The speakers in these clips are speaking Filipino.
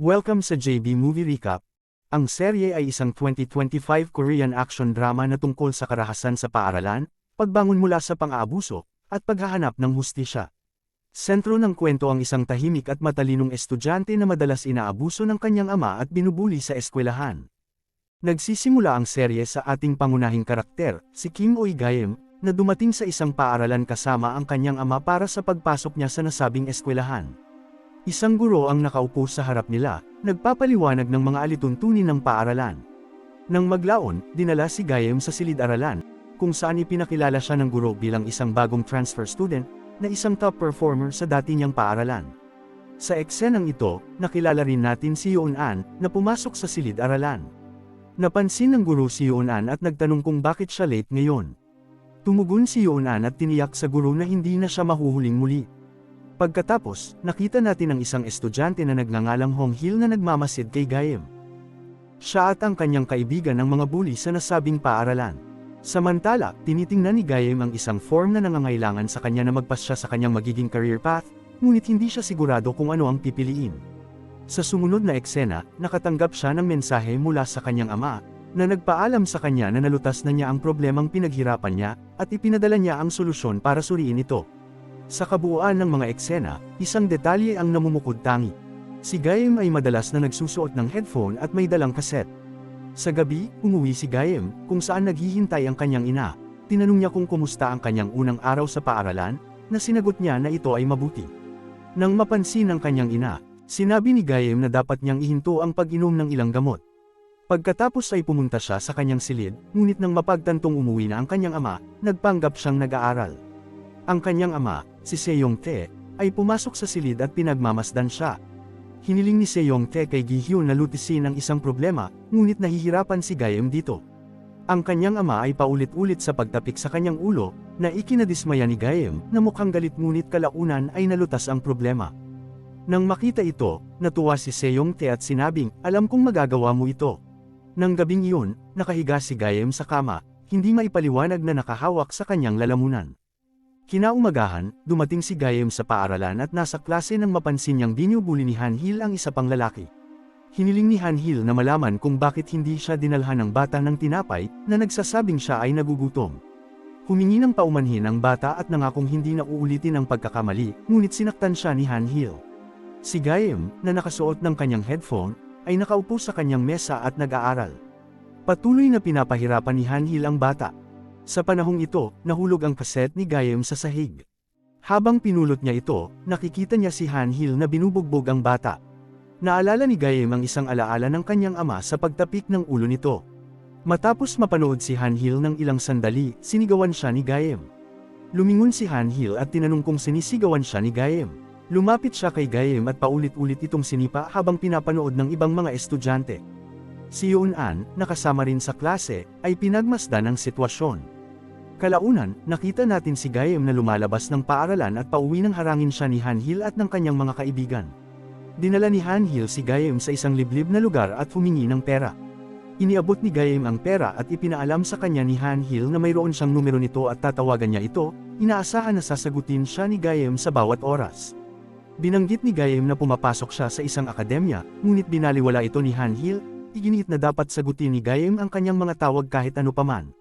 Welcome sa JB Movie Recap. Ang serye ay isang 2025 Korean action drama na tungkol sa karahasan sa paaralan, pagbangon mula sa pang-aabuso, at paghahanap ng hustisya. Sentro ng kwento ang isang tahimik at matalinong estudyante na madalas inaabuso ng kanyang ama at binubuli sa eskwelahan. Nagsisimula ang serye sa ating pangunahing karakter, si Kim Oi-gaem, na dumating sa isang paaralan kasama ang kanyang ama para sa pagpasok niya sa nasabing eskwelahan. Isang guro ang nakaupo sa harap nila, nagpapaliwanag ng mga alituntunin ng paaralan. Nang maglaon, dinala si Gaem sa silid-aralan, kung saan ipinakilala siya ng guro bilang isang bagong transfer student, na isang top performer sa dati niyang paaralan. Sa eksenang ito, nakilala rin natin si Yoon-an, na pumasok sa silid-aralan. Napansin ng guro si Yoon-an at nagtanong kung bakit siya late ngayon. Tumugon si Yoon-an at tiniyak sa guro na hindi na siya mahuhuling muli. Pagkatapos, nakita natin ang isang estudyante na nagngangalang Hong-hil na nagmamasid kay Gaem. Siya at ang kanyang kaibigan ng mga bully sa nasabing paaralan. Samantala, tinitingnan ni Gaem ang isang form na nangangailangan sa kanya na magpasya sa kanyang magiging career path, ngunit hindi siya sigurado kung ano ang pipiliin. Sa sumunod na eksena, nakatanggap siya ng mensahe mula sa kanyang ama, na nagpaalam sa kanya na nalutas na niya ang problemang pinaghirapan niya, at ipinadala niya ang solusyon para suriin ito. Sa kabuuan ng mga eksena, isang detalye ang namumukod-tangi. Si Gaem ay madalas na nagsusuot ng headphone at may dalang kaset. Sa gabi, umuwi si Gaem, kung saan naghihintay ang kanyang ina. Tinanong niya kung kumusta ang kanyang unang araw sa paaralan, na sinagot niya na ito ay mabuti. Nang mapansin ng kanyang ina, sinabi ni Gaem na dapat niyang ihinto ang pag-inom ng ilang gamot. Pagkatapos ay pumunta siya sa kanyang silid, ngunit nang mapagtantong umuwi na ang kanyang ama, nagpanggap siyang nag-aaral. Ang kanyang ama, si Seyong-tae, ay pumasok sa silid at pinagmamasdan siya. Hiniling ni Seyong-tae kay Gi-hyun na lutisin ang isang problema, ngunit nahihirapan si Gaem dito. Ang kanyang ama ay paulit-ulit sa pagtapik sa kanyang ulo, na ikinadismaya ni Gaem, na mukhang galit ngunit kalaunan ay nalutas ang problema. Nang makita ito, natuwa si Seyong-tae at sinabing, "Alam kong magagawa mo ito." Nang gabing iyon, nakahiga si Gaem sa kama, hindi maipaliwanag na nakahawak sa kanyang lalamunan. Kinaumagahan, dumating si Gaem sa paaralan at nasa klase nang mapansin niyang binubuli ni Han-hil ang isa pang lalaki. Hiniling ni Han-hil na malaman kung bakit hindi siya dinalhan ng bata ng tinapay, na nagsasabing siya ay nagugutom. Humingi ng paumanhin ang bata at nangakong hindi na uulitin ang pagkakamali, ngunit sinaktan siya ni Han-hil. Si Gaem, na nakasuot ng kanyang headphone, ay nakaupo sa kanyang mesa at nag-aaral. Patuloy na pinapahirapan ni Han-hil ang bata. Sa panahong ito, nahulog ang kaset ni Gaem sa sahig. Habang pinulot niya ito, nakikita niya si Han-hil na binubugbog ang bata. Naalala ni Gaem ang isang alaala ng kanyang ama sa pagtapik ng ulo nito. Matapos mapanood si Han-hil ng ilang sandali, sinigawan siya ni Gaem. Lumingon si Han-hil at tinanong kung sinisigawan siya ni Gaem. Lumapit siya kay Gaem at paulit-ulit itong sinipa habang pinapanood ng ibang mga estudyante. Si Yoon-an, nakasama rin sa klase, ay pinagmasdan ang sitwasyon. Kalaunan, nakita natin si Gaem na lumalabas ng paaralan at pauwi nang harangin siya ni Han-hil at ng kanyang mga kaibigan. Dinala ni Han-hil si Gaem sa isang liblib na lugar at humingi ng pera. Iniabot ni Gaem ang pera at ipinaalam sa kanya ni Han-hil na mayroon siyang numero nito at tatawagan niya ito, inaasahan na sasagutin siya ni Gaem sa bawat oras. Binanggit ni Gaem na pumapasok siya sa isang akademya, ngunit binaliwala ito ni Han-hil, iginiit na dapat sagutin ni Gaem ang kanyang mga tawag kahit ano paman.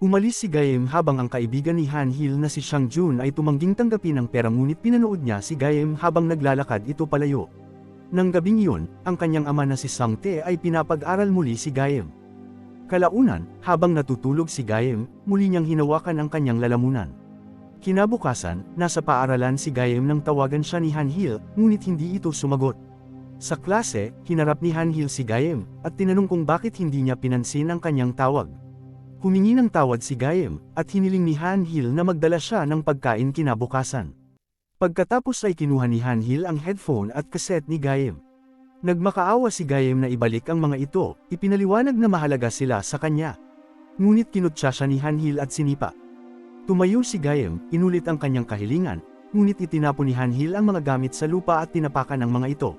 Umalis si Gaem habang ang kaibigan ni Han-hil na si Sang-jun ay tumangging tanggapin ang pera ngunit pinanood niya si Gaem habang naglalakad ito palayo. Nang gabing iyon, ang kanyang ama na si Sang-tae ay pinapag-aral muli si Gaem. Kalaunan, habang natutulog si Gaem, muli niyang hinawakan ang kanyang lalamunan. Kinabukasan, nasa paaralan si Gaem nang tawagan siya ni Han-hil, ngunit hindi ito sumagot. Sa klase, hinarap ni Han-hil si Gaem, at tinanong kung bakit hindi niya pinansin ang kanyang tawag. Humingi ng tawad si Gaem, at hiniling ni Han-hil na magdala siya ng pagkain kinabukasan. Pagkatapos ay kinuha ni Han-hil ang headphone at kaset ni Gaem. Nagmakaawa si Gaem na ibalik ang mga ito, ipinaliwanag na mahalaga sila sa kanya. Ngunit kinutya siya ni Han-hil at sinipa. Tumayo si Gaem, inulit ang kanyang kahilingan, ngunit itinapon ni Han-hil ang mga gamit sa lupa at tinapakan ang mga ito.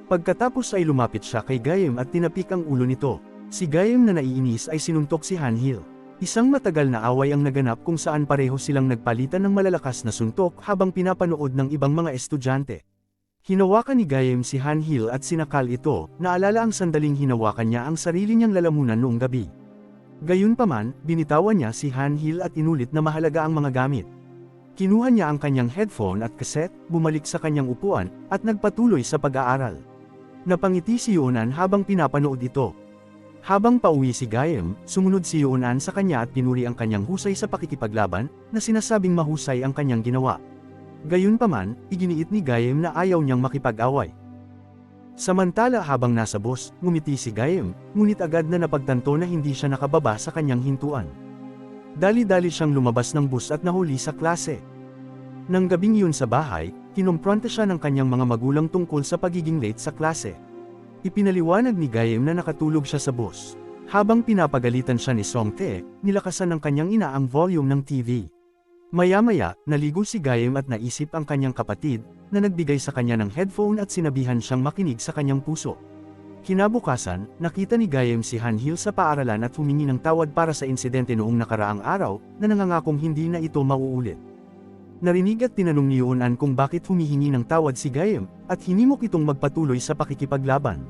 Pagkatapos ay lumapit siya kay Gaem at tinapik ang ulo nito. Si Gaem na naiinis ay sinuntok si Han-hil. Isang matagal na away ang naganap kung saan pareho silang nagpalitan ng malalakas na suntok habang pinapanood ng ibang mga estudyante. Hinawakan ni Gaem si Han-hil at sinakal ito, naalala ang sandaling hinawakan niya ang sarili niyang lalamunan noong gabi. Gayunpaman, binitawan niya si Han-hil at inulit na mahalaga ang mga gamit. Kinuha niya ang kanyang headphone at cassette, bumalik sa kanyang upuan, at nagpatuloy sa pag-aaral. Napangiti si Yoon-an habang pinapanood ito. Habang pauwi si Gaem, sumunod si Yoon-an sa kanya at pinuri ang kanyang husay sa pakikipaglaban, na sinasabing mahusay ang kanyang ginawa. Gayunpaman, iginiit ni Gaem na ayaw niyang makipag-away. Samantala habang nasa bus, ngumiti si Gaem, ngunit agad na napagtanto na hindi siya nakababa sa kanyang hintuan. Dali-dali siyang lumabas ng bus at nahuli sa klase. Nang gabing yun sa bahay, kinompronta siya ng kanyang mga magulang tungkol sa pagiging late sa klase. Ipinaliwanag ni Gaem na nakatulog siya sa bus. Habang pinapagalitan siya ni Song-tae, nilakasan ng kanyang ina ang volume ng TV. Maya-maya, naligo si Gaem at naisip ang kanyang kapatid, na nagbigay sa kanya ng headphone at sinabihan siyang makinig sa kanyang puso. Kinabukasan, nakita ni Gaem si Han-hil sa paaralan at humingi ng tawad para sa insidente noong nakaraang araw, na nangangakong hindi na ito mauulit. Narinig at tinanong ni Yoon-an kung bakit humihingi ng tawad si Gaem, at hinimok itong magpatuloy sa pakikipaglaban.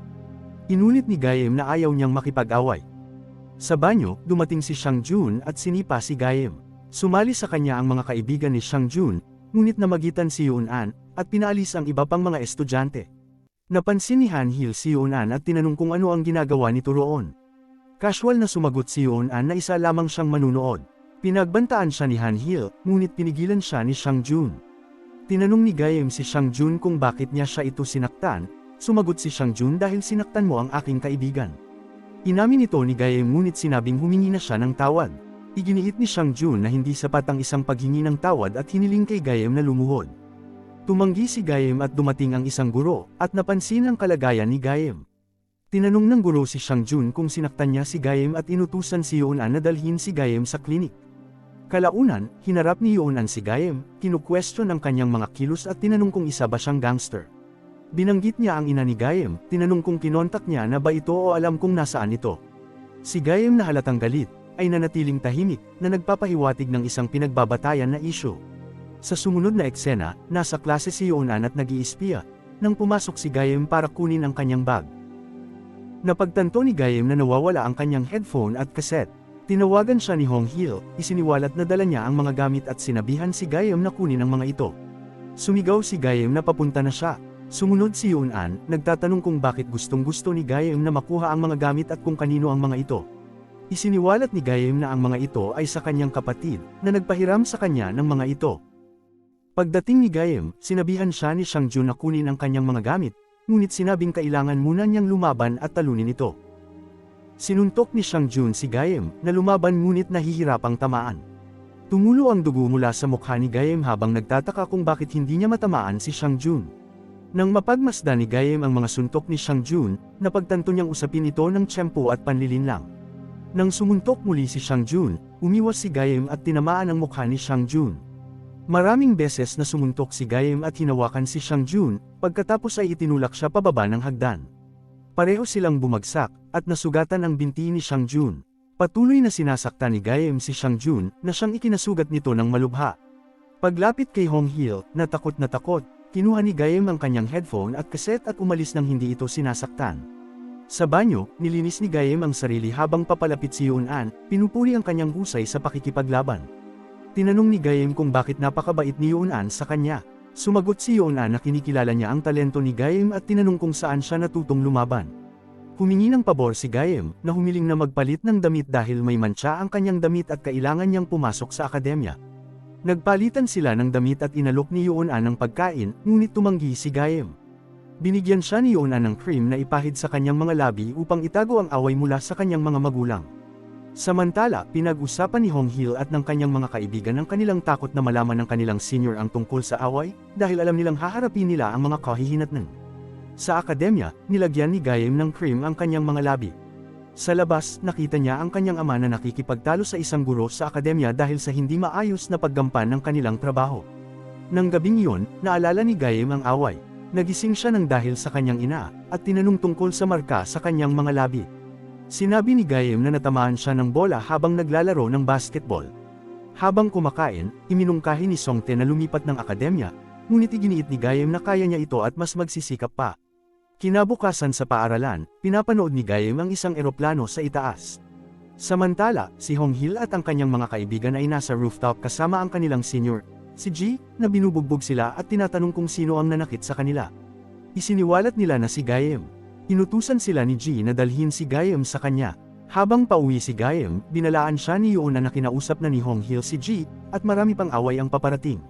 Inulit ni Gaem na ayaw niyang makipag-away. Sa banyo, dumating si Sang-jun at sinipa si Gaem. Sumali sa kanya ang mga kaibigan ni Sang-jun, ngunit namagitan si Yoon-an, at pinaalis ang iba pang mga estudyante. Napansin ni Han-hil si Yoon-an at tinanong kung ano ang ginagawa nito roon. Casual na sumagot si Yoon-an na isa lamang siyang manunood. Pinagbantaan siya ni Han-hil, ngunit pinigilan siya ni Sang-jun. Tinanong ni Gaem si Sang-jun kung bakit niya siya ito sinaktan, sumagot si Sang-jun dahil sinaktan mo ang aking kaibigan. Inamin ito ni Gaem ngunit sinabing humingi na siya ng tawad. Iginiit ni Sang-jun na hindi sapat ang isang paghingi ng tawad at hiniling kay Gaem na lumuhod. Tumanggi si Gaem at dumating ang isang guro, at napansin ang kalagayan ni Gaem. Tinanong ng guro si Sang-jun kung sinaktan niya si Gaem at inutusan si Yoon-an na dalhin si Gaem sa klinik. Kalaunan, hinarap ni Yoon-an si Gaem, kinukwestiyon ang kanyang mga kilos at tinanong kung isa ba siyang gangster. Binanggit niya ang ina ni Gaem, tinanong kung kinontak niya na ba ito o alam kung nasaan ito. Si Gaem na halatang galit, ay nanatiling tahimik, na nagpapahiwatig ng isang pinagbabatayan na isyu. Sa sumunod na eksena, nasa klase si Yoon-an at nag-iispiya, nang pumasok si Gaem para kunin ang kanyang bag. Napagtanto ni Gaem na nawawala ang kanyang headphone at cassette. Tinawagan siya ni Hong-hil, isiniwalat na dala niya ang mga gamit at sinabihan si Gaem na kunin ang mga ito. Sumigaw si Gaem na papunta na siya. Sumunod si Yoon-an, nagtatanong kung bakit gustong-gusto ni Gaem na makuha ang mga gamit at kung kanino ang mga ito. Isiniwalat ni Gaem na ang mga ito ay sa kanyang kapatid, na nagpahiram sa kanya ng mga ito. Pagdating ni Gaem, sinabihan siya ni Sang-jun na kunin ang kanyang mga gamit, ngunit sinabing kailangan muna niyang lumaban at talunin ito. Sinuntok ni Sang-jun si Gaem, na lumaban ngunit nahihirapang tamaan. Tumulo ang dugo mula sa mukha ni Gaem habang nagtataka kung bakit hindi niya matamaan si Sang-jun. Nang mapagmasdan ni Gaem ang mga suntok ni Sang-jun, napagtanto niyang usapin ito ng tiyempo at panlilinlang. Nang sumuntok muli si Sang-jun, umiwas si Gaem at tinamaan ang mukha ni Sang-jun. Maraming beses na sumuntok si Gaem at hinawakan si Sang-jun, pagkatapos ay itinulak siya pababa ng hagdan. Pareho silang bumagsak, at nasugatan ang binti ni Sang-jun. Patuloy na sinasaktan ni Gaem si Sang-jun, na siyang ikinasugat nito ng malubha. Paglapit kay Hong-hil, na takot, kinuha ni Gaem ang kanyang headphone at cassette at umalis nang hindi ito sinasaktan. Sa banyo, nilinis ni Gaem ang sarili habang papalapit si Yoon-an, pinupuri ang kanyang husay sa pakikipaglaban. Tinanong ni Gaem kung bakit napakabait ni Yoon-an sa kanya. Sumagot si Yoon-an na kinikilala niya ang talento ni Gaem at tinanong kung saan siya natutong lumaban. Humingi ng pabor si Gaem, na humiling na magpalit ng damit dahil may mantsa ang kanyang damit at kailangan niyang pumasok sa akademya. Nagpalitan sila ng damit at inalok ni Yoon-an ng pagkain, ngunit tumanggi si Gaem. Binigyan siya ni Yoon-an ng cream na ipahid sa kanyang mga labi upang itago ang away mula sa kanyang mga magulang. Samantala, pinag-usapan ni Hong-hil at ng kanyang mga kaibigan ang kanilang takot na malaman ng kanilang senior ang tungkol sa away, dahil alam nilang haharapin nila ang mga kahihinatnan. Sa akademya, nilagyan ni Gaem ng cream ang kanyang mga labi. Sa labas, nakita niya ang kanyang ama na nakikipagtalo sa isang guro sa akademya dahil sa hindi maayos na paggampan ng kanilang trabaho. Nang gabing iyon, naalala ni Gaem ang away. Nagising siya ng dahil sa kanyang ina, at tinanong tungkol sa marka sa kanyang mga labi. Sinabi ni Gaem na natamaan siya ng bola habang naglalaro ng basketball. Habang kumakain, iminungkahi ni Song-tae na lumipat ng akademya, ngunit iginiit ni Gaem na kaya niya ito at mas magsisikap pa. Kinabukasan sa paaralan, pinapanood ni Gaem ang isang eroplano sa itaas. Samantala, si Honghil at ang kanyang mga kaibigan ay nasa rooftop kasama ang kanilang senior, si Ji, na binubugbog sila at tinatanong kung sino ang nanakit sa kanila. Isiniwalat nila na si Gaem. Inutusan sila ni Ji na dalhin si Gaem sa kanya. Habang pauwi si Gaem, binalaan siya ni Yoon na kinausap na ni Honghil si Ji, at marami pang away ang paparating.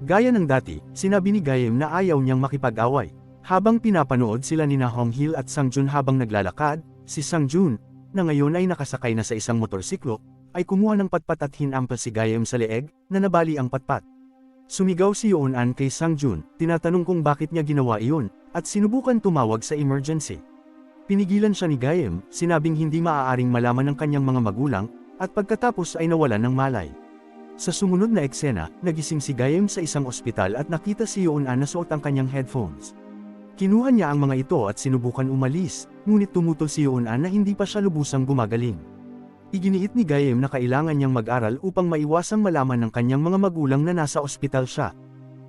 Gaya ng dati, sinabi ni Gaem na ayaw niyang makipag-away. Habang pinapanood sila ni Honghil at Sangjun habang naglalakad, si Sangjun, na ngayon ay nakasakay na sa isang motorsiklo, ay kumuha ng patpat at hinampal si Gaem sa leeg, na nabali ang patpat. Sumigaw si Yoon-an kay Sangjun, tinatanong kung bakit niya ginawa iyon, at sinubukan tumawag sa emergency. Pinigilan siya ni Gaem, sinabing hindi maaaring malaman ng kanyang mga magulang, at pagkatapos ay nawalan ng malay. Sa sumunod na eksena, nagising si Gaem sa isang ospital at nakita si Yoon-an na suot ang kanyang headphones. Kinuha niya ang mga ito at sinubukan umalis, ngunit tumutol si Yoon-an na hindi pa siya lubusang gumagaling. Iginiit ni Gaem na kailangan niyang mag-aral upang maiwasang malaman ng kanyang mga magulang na nasa ospital siya.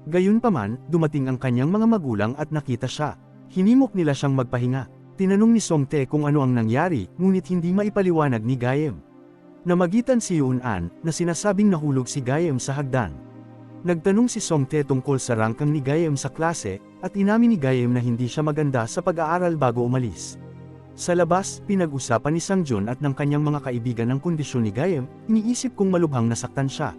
Gayunpaman, dumating ang kanyang mga magulang at nakita siya. Hinimok nila siyang magpahinga. Tinanong ni Songtae kung ano ang nangyari, ngunit hindi maipaliwanag ni Gaem. Namagitan si Yoon-an, na sinasabing nahulog si Gaem sa hagdan. Nagtanong si Songtae tungkol sa rangkang ni Gaem sa klase, at inamin ni Gaem na hindi siya maganda sa pag-aaral bago umalis. Sa labas, pinag-usapan ni Sangjun at ng kanyang mga kaibigan ang kondisyon ni Gaem, iniisip kung malubhang nasaktan siya.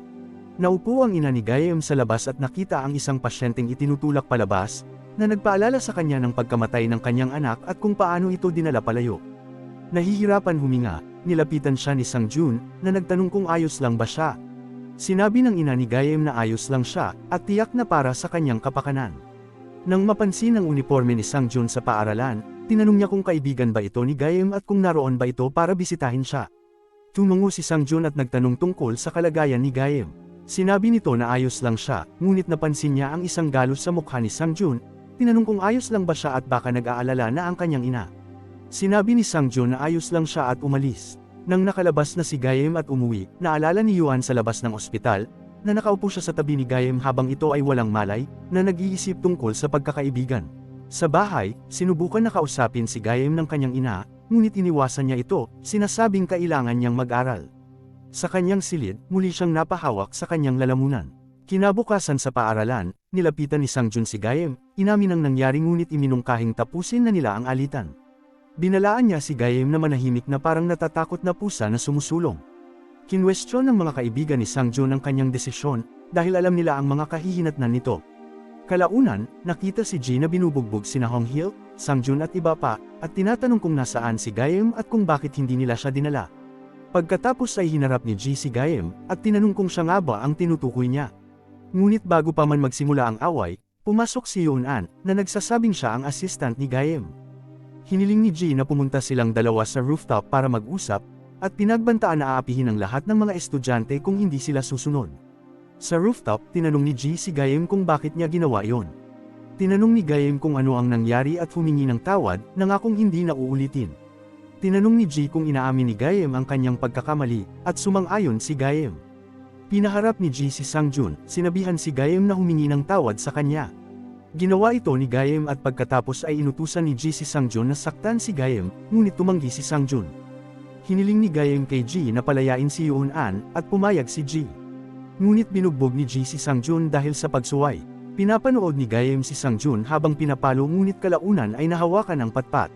Naupo ang ina ni Gaem sa labas at nakita ang isang pasyenteng itinutulak palabas, na nagpaalala sa kanya ng pagkamatay ng kanyang anak at kung paano ito dinala palayo. Nahihirapan huminga, nilapitan siya ni Sangjun, na nagtanong kung ayos lang ba siya. Sinabi ng ina ni Gaem na ayos lang siya, at tiyak na para sa kanyang kapakanan. Nang mapansin ang uniforme ni Sangjun sa paaralan, tinanong niya kung kaibigan ba ito ni Gaem at kung naroon ba ito para bisitahin siya. Tumungo si Sangjun at nagtanong tungkol sa kalagayan ni Gaem. Sinabi nito na ayos lang siya, ngunit napansin niya ang isang galos sa mukha ni Sangjun, tinanong kung ayos lang ba siya at baka nag-aalala na ang kanyang ina. Sinabi ni Sangjun na ayos lang siya at umalis. Nang nakalabas na si Gaem at umuwi, naalala ni Yuan sa labas ng ospital, na nakaupo siya sa tabi ni Gaem habang ito ay walang malay, na nag-iisip tungkol sa pagkakaibigan. Sa bahay, sinubukan na kausapin si Gaem ng kanyang ina, ngunit iniwasan niya ito, sinasabing kailangan niyang mag-aral. Sa kanyang silid, muli siyang napahawak sa kanyang lalamunan. Kinabukasan sa paaralan, nilapitan ni Sangjun si Gaem, inamin ang nangyari ngunit iminungkahing tapusin na nila ang alitan. Binalaan niya si Gaem na manahimik na parang natatakot na pusa na sumusulong. Kinwestiyon ng mga kaibigan ni Sangjun ang kanyang desisyon, dahil alam nila ang mga kahihinatnan nito. Kalaunan, nakita si Ji na binubugbog sina Honghil, Sangjun at iba pa, at tinatanong kung nasaan si Gaem at kung bakit hindi nila siya dinala. Pagkatapos ay hinarap ni Ji si Gaem, at tinanong kung siya nga ba ang tinutukoy niya. Ngunit bago pa man magsimula ang away, pumasok si Yoon-an, na nagsasabing siya ang assistant ni Gaem. Hiniling ni Ji na pumunta silang dalawa sa rooftop para mag-usap, at pinagbantaan na aapihin ang lahat ng mga estudyante kung hindi sila susunod. Sa rooftop, tinanong ni Ji si Gaem kung bakit niya ginawa iyon. Tinanong ni Gaem kung ano ang nangyari at humingi ng tawad, nangakong hindi na uulitin. Tinanong ni Ji kung inaamin ni Gaem ang kanyang pagkakamali, at sumang-ayon si Gaem. Pinaharap ni Ji si Sangjun, sinabihan si Gaem na humingi ng tawad sa kanya. Ginawa ito ni Gaem at pagkatapos ay inutusan ni Ji si Sangjun na saktan si Gaem, ngunit tumanggi si Sangjun. Hiniling ni Gaem kay Ji na palayain si Yoon-an, at pumayag si Ji. Ngunit binugbog ni Ji si Sangjun dahil sa pagsuway. Pinapanood ni Gaem si Sangjun habang pinapalo ngunit kalaunan ay nahawakan ang patpat.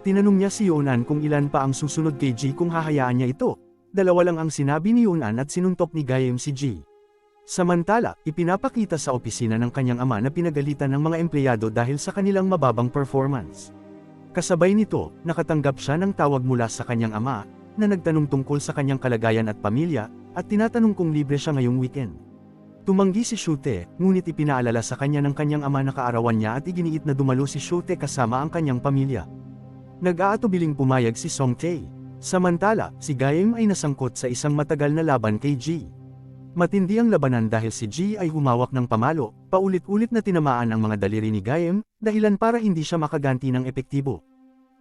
Tinanong niya si Yoon-an kung ilan pa ang susunod kay Ji kung hahayaan niya ito. Dalawa lang ang sinabi ni Yoon-an at sinuntok ni Gaem si Ji. Samantala, ipinapakita sa opisina ng kanyang ama na pinagalitan ng mga empleyado dahil sa kanilang mababang performance. Kasabay nito, nakatanggap siya ng tawag mula sa kanyang ama, na nagtanong tungkol sa kanyang kalagayan at pamilya, at tinatanong kung libre siya ngayong weekend. Tumanggi si Shute, ngunit ipinaalala sa kanya ng kanyang ama na kaarawan niya at iginiit na dumalo si Shute kasama ang kanyang pamilya. Nag-aatubiling pumayag si Songtae. Samantala, si Gaem ay nasangkot sa isang matagal na laban kay Ji. Matindi ang labanan dahil si Ji ay humawak ng pamalo, paulit-ulit na tinamaan ang mga daliri ni Gaem, dahilan para hindi siya makaganti ng epektibo.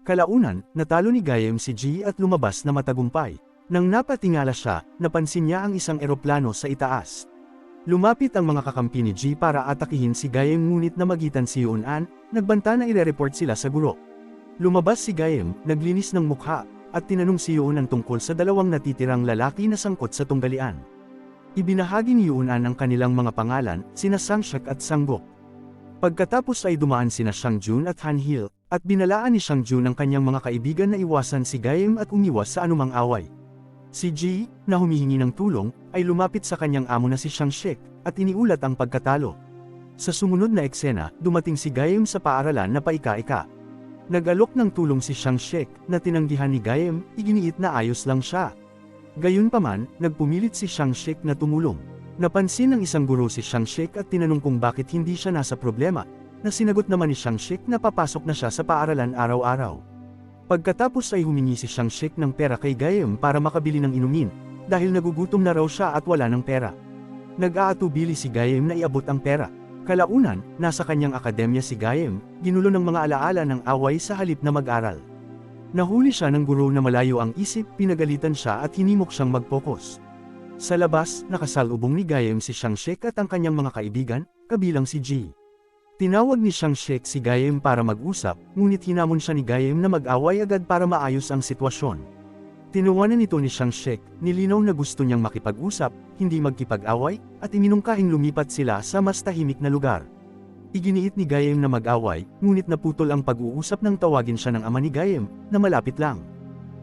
Kalaunan, natalo ni Gaem si Ji at lumabas na matagumpay. Nang napatingala siya, napansin niya ang isang eroplano sa itaas. Lumapit ang mga kakampi ni Ji para atakihin si Gaem ngunit namagitan si Yoon-an, nagbanta na ire-report sila sa guro. Lumabas si Gaem, naglinis ng mukha, at tinanong si Yoon-an tungkol sa dalawang natitirang lalaki na sangkot sa tunggalian. Ibinahagi ni Yoon-an ang kanilang mga pangalan, sina Sang-shek at Sang-guk. Pagkatapos ay dumaan sina Sang-jun at Han-hil, at binalaan ni Sang-jun ang kanyang mga kaibigan na iwasan si Gaem at umiwas sa anumang away. Si Ji, na humihingi ng tulong, ay lumapit sa kanyang amo na si Sang-shek, at iniulat ang pagkatalo. Sa sumunod na eksena, dumating si Gaem sa paaralan na paika-ika. Nag-alok ng tulong si Sang-shek, na tinanggihan ni Gaem, iginiit na ayos lang siya. Gayunpaman, nagpumilit si Sang-shek na tumulong. Napansin ng isang guro si Sang-shek at tinanong kung bakit hindi siya nasa problema, na sinagot naman ni Sang-shek na papasok na siya sa paaralan araw-araw. Pagkatapos ay humingi si Sang-shek ng pera kay Gaem para makabili ng inumin, dahil nagugutom na raw siya at wala ng pera. Nag-aatubili si Gaem na iabot ang pera. Kalaunan, nasa kanyang akademya si Gaem, ginulo ng mga alaala ng away sa halip na mag-aral. Nahuli siya ng guro na malayo ang isip, pinagalitan siya at hinimok siyang mag-focus. Sa labas, nakasalubong ni Gaem si Sang-shek at ang kanyang mga kaibigan, kabilang si Ji. Tinawag ni Sang-shek si Gaem para mag-usap, ngunit hinamon siya ni Gaem na mag-away agad para maayos ang sitwasyon. Tinuwanan nito ni Sang-shek, nilinaw na gusto niyang makipag-usap, hindi magkipag-away, at iminungkahing lumipat sila sa mas tahimik na lugar. Iginiit ni Gaem na mag-away, ngunit naputol ang pag-uusap nang tawagin siya ng ama ni Gaem, na malapit lang.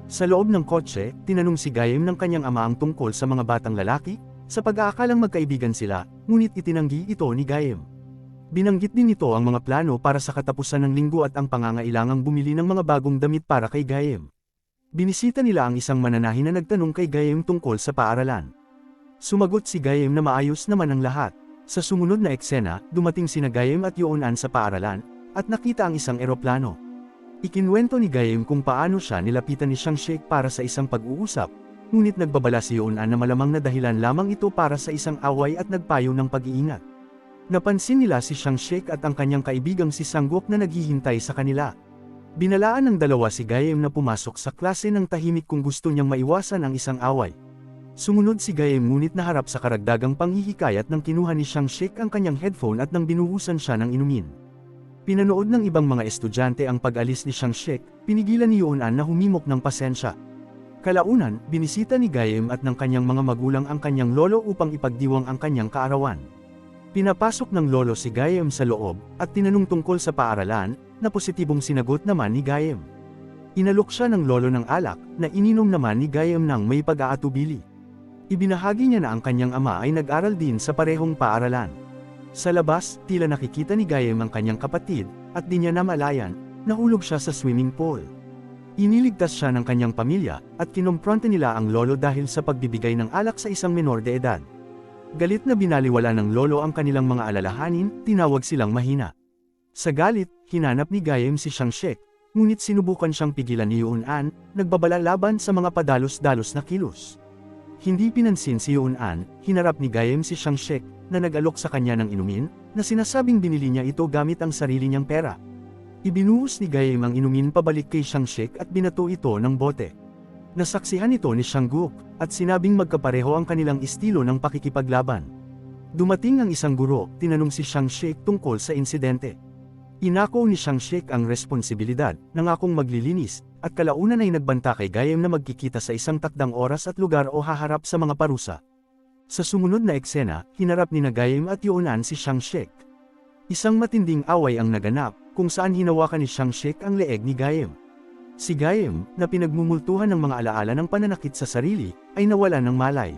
Sa loob ng kotse, tinanong si Gaem ng kanyang ama ang tungkol sa mga batang lalaki, sa pag-aakalang magkaibigan sila, ngunit itinanggi ito ni Gaem. Binanggit din nito ang mga plano para sa katapusan ng linggo at ang pangangailangang bumili ng mga bagong damit para kay Gaem. Binisita nila ang isang mananahin na nagtanong kay Gaem tungkol sa paaralan. Sumagot si Gaem na maayos naman ang lahat. Sa sumunod na eksena, dumating sina Gaem at Yoon-an sa paaralan, at nakita ang isang eroplano. Ikinwento ni Gaem kung paano siya nilapitan ni Sang-shek para sa isang pag-uusap, ngunit nagbabala si Yoon-an na malamang na dahilan lamang ito para sa isang away at nagpayo ng pag-iingat. Napansin nila si Sang-shek at ang kanyang kaibigang si Sang-guk na naghihintay sa kanila. Binalaan ng dalawa si Gaem na pumasok sa klase ng tahimik kung gusto niyang maiwasan ang isang away. Sumunod si Gaem ngunit naharap sa karagdagang panghihikayat nang kinuha ni Sang-shek ang kanyang headphone at nang binuhusan siya ng inumin. Pinanood ng ibang mga estudyante ang pag-alis ni Sang-shek, pinigilan ni Yoon-an na humimok ng pasensya. Kalaunan, binisita ni Gaem at ng kanyang mga magulang ang kanyang lolo upang ipagdiwang ang kanyang kaarawan. Pinapasok ng lolo si Gaem sa loob, at tinanong tungkol sa paaralan, na positibong sinagot naman ni Gaem. Inalok siya ng lolo ng alak, na ininom naman ni Gaem ng may pag-aatubili. Ibinahagi niya na ang kanyang ama ay nag-aral din sa parehong paaralan. Sa labas, tila nakikita ni Gaem ang kanyang kapatid, at di niya namalayan, nahulog siya sa swimming pool. Iniligtas siya ng kanyang pamilya, at kinompronte nila ang lolo dahil sa pagbibigay ng alak sa isang menor de edad. Galit na binaliwala ng lolo ang kanilang mga alalahanin, tinawag silang mahina. Sa galit, hinanap ni Gaem si Sang-shek, ngunit sinubukan siyang pigilan ni Yoon-an, nagbabala laban sa mga padalos-dalos na kilos. Hindi pinansin si Yoon-an, hinarap ni Gaem si Sang-shek, na nag-alok sa kanya ng inumin, na sinasabing binili niya ito gamit ang sarili niyang pera. Ibinuhos ni Gaem ang inumin pabalik kay Sang-shek at binato ito ng bote. Nasaksihan ito ni Sang-guk, at sinabing magkapareho ang kanilang estilo ng pakikipaglaban. Dumating ang isang guro, tinanong si Sang-shek tungkol sa insidente. Inako ni Sang-shek ang responsibilidad, nangakong maglilinis, at kalaunan ay nagbanta kay Gaem na magkikita sa isang takdang oras at lugar o haharap sa mga parusa. Sa sumunod na eksena, hinarap ni Gaem at Yoon-an si Sang-shek. Isang matinding away ang naganap, kung saan hinawakan ni Sang-shek ang leeg ni Gaem. Si Gaem, na pinagmumultuhan ng mga alaala ng pananakit sa sarili, ay nawalan ng malay.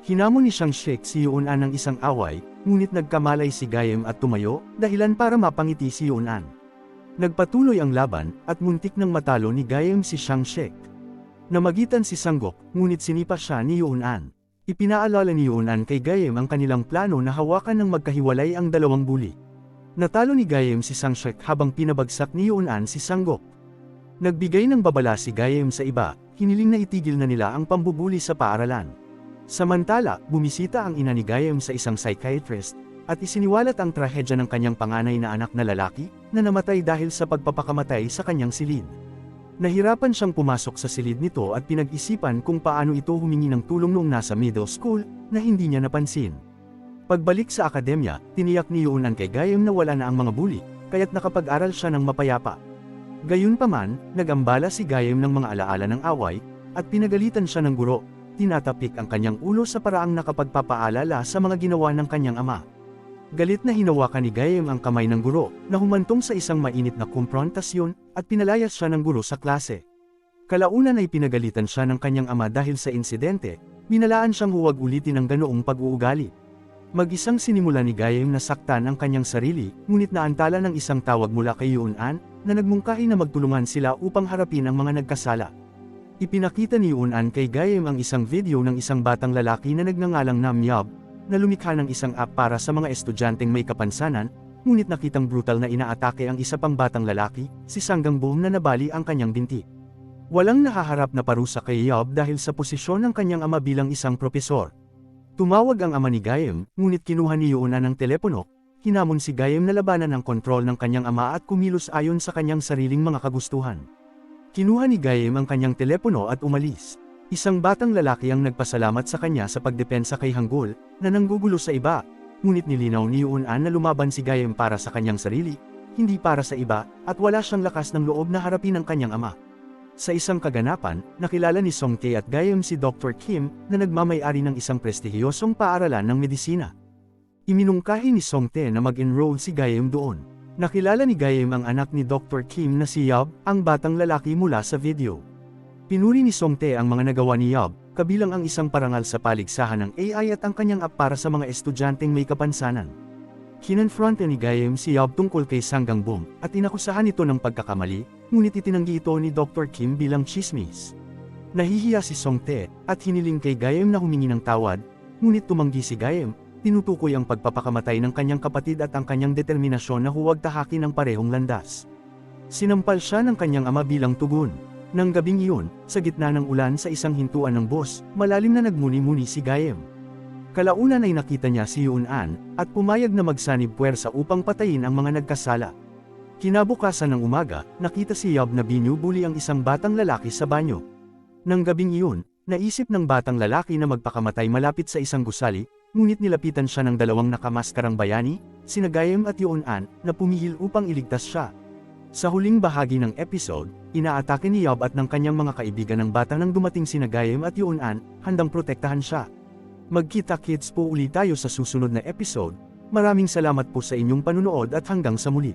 Hinamon ni Sang-shek si Yoon-an ng isang away, ngunit nagkamalay si Gaem at tumayo, dahilan para mapangiti si Yoon-an. Nagpatuloy ang laban, at muntik nang matalo ni Gaem si Sang-shek. Namagitan si Sang-guk, ngunit sinipa siya ni Yoon-an. Ipinaalala ni Yoon-an kay Gaem ang kanilang plano na hawakan ng magkahiwalay ang dalawang bully. Natalo ni Gaem si Sang-shek habang pinabagsak ni Yoon-an si Sang-guk. Nagbigay ng babala si Gaem sa iba, hiniling na itigil na nila ang pambubuli sa paaralan. Samantala, bumisita ang ina ni Gaem sa isang psychiatrist, at isiniwalat ang trahedya ng kanyang panganay na anak na lalaki, na namatay dahil sa pagpapakamatay sa kanyang silid. Nahirapan siyang pumasok sa silid nito at pinag-isipan kung paano ito humingi ng tulong noong nasa middle school, na hindi niya napansin. Pagbalik sa akademya, tiniyak ni Yuunan kay Gayem na wala na ang mga bully, kaya't nakapag-aral siya ng mapayapa. Gayunpaman, nag-ambala si Gayem ng mga alaala ng away, at pinagalitan siya ng guro, tinatapik ang kanyang ulo sa paraang nakapagpapaalala sa mga ginawa ng kanyang ama. Galit na hinawakan ni Gayem ang kamay ng guro, na humantong sa isang mainit na kumprontasyon, at pinalayas siya ng guro sa klase. Kalaunan ay pinagalitan siya ng kanyang ama dahil sa insidente, binalaan siyang huwag ulitin ang ganoong pag-uugali. Mag-isang sinimula ni Gayem na saktan ang kanyang sarili, ngunit naantala ng isang tawag mula kay Yuunan, na nagmungkahi na magtulungan sila upang harapin ang mga nagkasala. Ipinakita ni Yuunan kay Gayem ang isang video ng isang batang lalaki na nagngangalang Namyab, na lumikha ng isang app para sa mga estudyanteng may kapansanan, ngunit nakitang brutal na inaatake ang isa pang batang lalaki, si Sanggangbom na nabali ang kanyang binti. Walang nahaharap na parusa kay Yob dahil sa posisyon ng kanyang ama bilang isang propesor. Tumawag ang ama ni Gayem, ngunit kinuha ni Yuunan ang telepono, hinamon si Gayem na labanan ang kontrol ng kanyang ama at kumilos ayon sa kanyang sariling mga kagustuhan. Kinuha ni Gayem ang kanyang telepono at umalis. Isang batang lalaki ang nagpasalamat sa kanya sa pagdepensa kay Hanggul, na nanggugulo sa iba, ngunit nilinaw ni Yuunan na lumaban si Gayem para sa kanyang sarili, hindi para sa iba, at wala siyang lakas ng loob na harapin ang kanyang ama. Sa isang kaganapan, nakilala ni Songtae at Gayem si Dr. Kim, na nagmamay-ari ng isang prestihiyosong paaralan ng medisina. Iminungkahi ni Songtae na mag-enroll si Gayem doon. Nakilala ni Gayem ang anak ni Dr. Kim na si Yob, ang batang lalaki mula sa video. Pinuri ni Songtae ang mga nagawa ni Yob, kabilang ang isang parangal sa paligsahan ng AI at ang kanyang app para sa mga estudyanteng may kapansanan. Kinonfronta ni Gayem si Yob tungkol kay Sanggangbom, at inakusahan ito ng pagkakamali, ngunit itinanggi ito ni Dr. Kim bilang chismis. Nahihiya si Songtae, at hiniling kay Gayem na humingi ng tawad, ngunit tumanggi si Gayem, tinutukoy ang pagpapakamatay ng kanyang kapatid at ang kanyang determinasyon na huwag tahakin ang parehong landas. Sinampal siya ng kanyang ama bilang tugon. Nang gabing iyon, sa gitna ng ulan sa isang hintuan ng bus, malalim na nagmuni-muni si Gayem. Kalaunan ay nakita niya si Yuunan, at pumayag na magsanib puwersa upang patayin ang mga nagkasala. Kinabukasan ng umaga, nakita si Yob na binubuli ang isang batang lalaki sa banyo. Nang gabing iyon, naisip ng batang lalaki na magpakamatay malapit sa isang gusali, ngunit nilapitan siya ng dalawang nakamaskarang bayani, sina Gayem at Yuunan, na pumihil upang iligtas siya. Sa huling bahagi ng episode, inaatake ni Yob at ng kanyang mga kaibigan ng bata nang dumating sina Gayem at Yuunan, handang protektahan siya. Magkita-kits po ulit tayo sa susunod na episode. Maraming salamat po sa inyong panunood at hanggang sa muli.